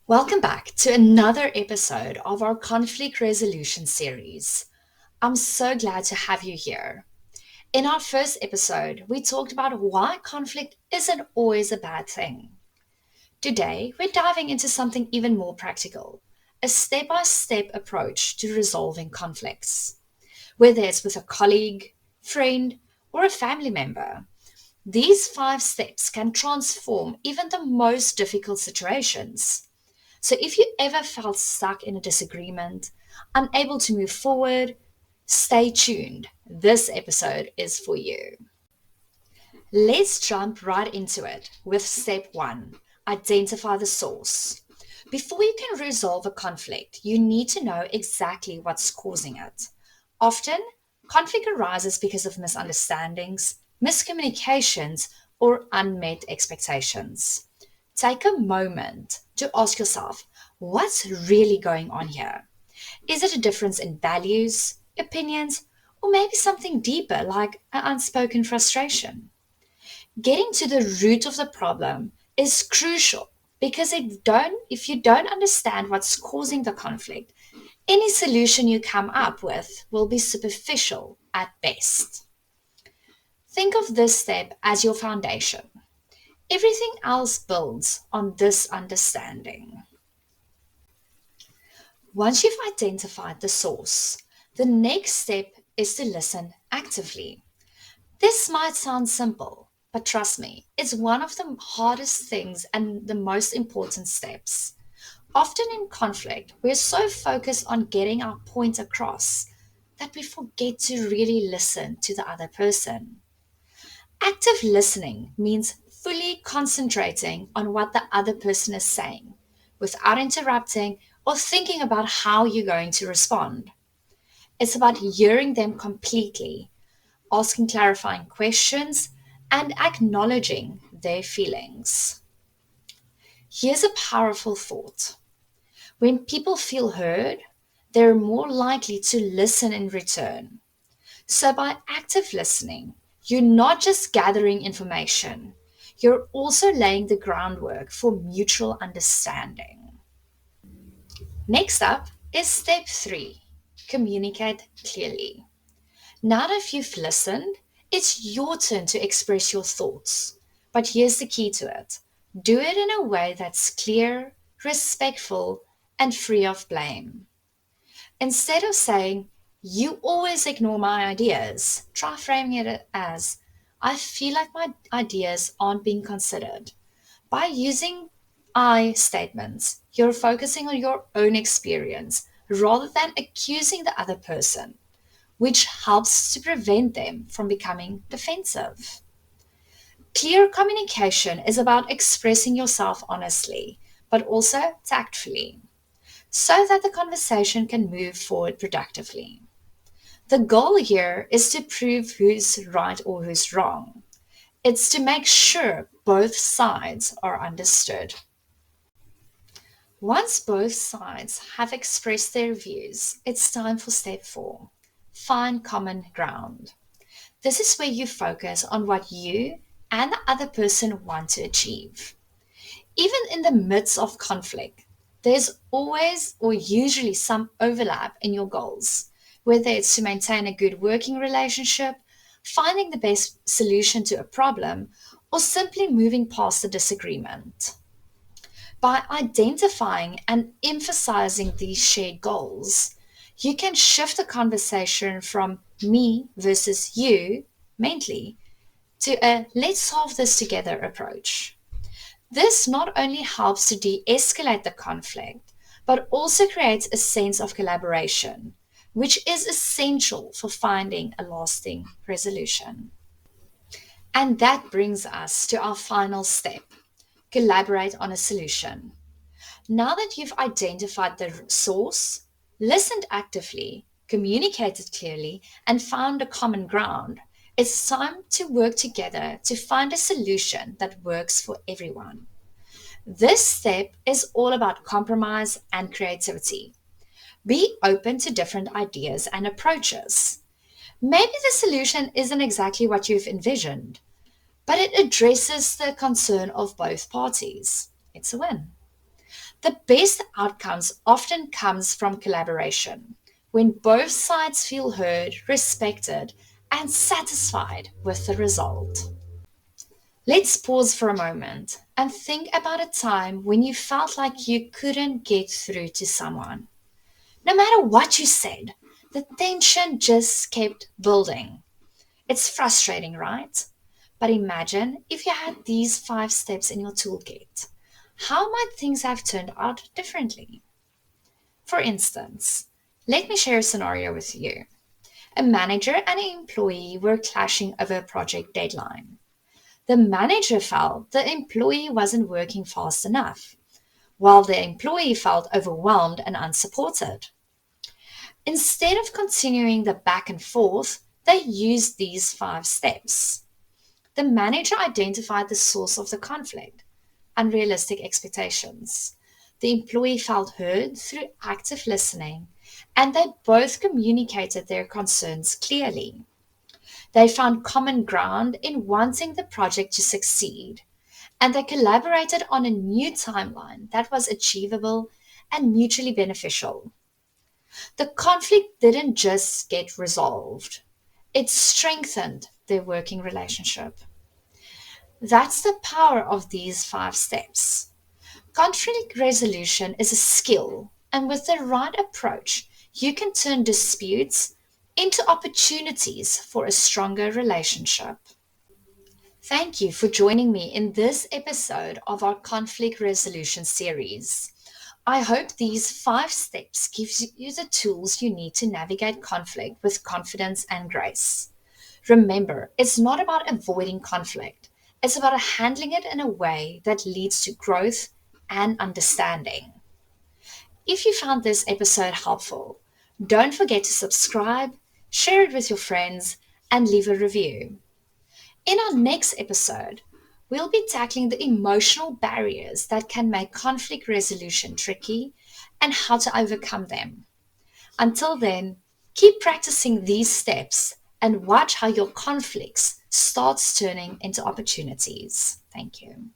Welcome back to another episode of our conflict resolution series. I'm so glad to have you here. In our first episode, we talked about why conflict isn't always a bad thing. Today, we're diving into something even more practical, a step by step approach to resolving conflicts. Whether it's with a colleague, friend, or a family member, these 5 steps can transform even the most difficult situations. So if you ever felt stuck in a disagreement, unable to move forward, stay tuned. This episode is for you. Let's jump right into it with step 1, identify the source. Before you can resolve a conflict, you need to know exactly what's causing it. Often, conflict arises because of misunderstandings, miscommunications, or unmet expectations. Take a moment to ask yourself, what's really going on here? Is it a difference in values, opinions, or maybe something deeper like an unspoken frustration? Getting to the root of the problem is crucial because if you don't understand what's causing the conflict, any solution you come up with will be superficial at best. Think of this step as your foundation. Everything else builds on this understanding. Once you've identified the source, the next step is to listen actively. This might sound simple, but trust me, it's one of the hardest things and the most important steps. Often in conflict, we're so focused on getting our point across that we forget to really listen to the other person. Active listening means fully concentrating on what the other person is saying without interrupting or thinking about how you're going to respond. It's about hearing them completely, asking clarifying questions, and acknowledging their feelings. Here's a powerful thought. When people feel heard, they're more likely to listen in return. So, by active listening, you're not just gathering information, you're also laying the groundwork for mutual understanding. Next up is step 3, communicate clearly. Now that you've listened, it's your turn to express your thoughts. But here's the key to it: do it in a way that's clear, respectful, and free of blame. Instead of saying, "You always ignore my ideas," try framing it as, "I feel like my ideas aren't being considered." By using I statements, you're focusing on your own experience rather than accusing the other person, which helps to prevent them from becoming defensive. Clear communication is about expressing yourself honestly, but also tactfully, so that the conversation can move forward productively. The goal here is to prove who's right or who's wrong. It's to make sure both sides are understood. Once both sides have expressed their views, it's time for step 4, find common ground. This is where you focus on what you and the other person want to achieve. Even in the midst of conflict, there's always or usually some overlap in your goals, whether it's to maintain a good working relationship, finding the best solution to a problem, or simply moving past a disagreement. By identifying and emphasizing these shared goals, you can shift the conversation from me versus you mentally to a let's solve this together approach. This not only helps to de escalate the conflict, but also creates a sense of collaboration, which is essential for finding a lasting resolution. And that brings us to our final step, collaborate on a solution. Now that you've identified the source, listened actively, communicated clearly, and found a common ground, it's time to work together to find a solution that works for everyone. This step is all about compromise and creativity. Be open to different ideas and approaches. Maybe the solution isn't exactly what you've envisioned, but it addresses the concern of both parties. It's a win. The best outcomes often comes from collaboration, when both sides feel heard, respected, and satisfied with the result. Let's pause for a moment and think about a time when you felt like you couldn't get through to someone. No matter what you said, the tension just kept building. It's frustrating, right? But imagine if you had these 5 steps in your toolkit. How might things have turned out differently? For instance, let me share a scenario with you. A manager and an employee were clashing over a project deadline. The manager felt the employee wasn't working fast enough, while the employee felt overwhelmed and unsupported. Instead of continuing the back and forth, they used these 5 steps. The manager identified the source of the conflict: unrealistic expectations. The employee felt heard through active listening, and they both communicated their concerns clearly. They found common ground in wanting the project to succeed, and they collaborated on a new timeline that was achievable and mutually beneficial. The conflict didn't just get resolved, it strengthened their working relationship. That's the power of these 5 steps. Conflict resolution is a skill, and with the right approach, you can turn disputes into opportunities for a stronger relationship. Thank you for joining me in this episode of our conflict resolution series. I hope these 5 steps gives you the tools you need to navigate conflict with confidence and grace. Remember, it's not about avoiding conflict. It's about handling it in a way that leads to growth and understanding. If you found this episode helpful, don't forget to subscribe, share it with your friends, and leave a review. In our next episode, we'll be tackling the emotional barriers that can make conflict resolution tricky and how to overcome them. Until then, keep practicing these steps and watch how your conflicts starts turning into opportunities. Thank you.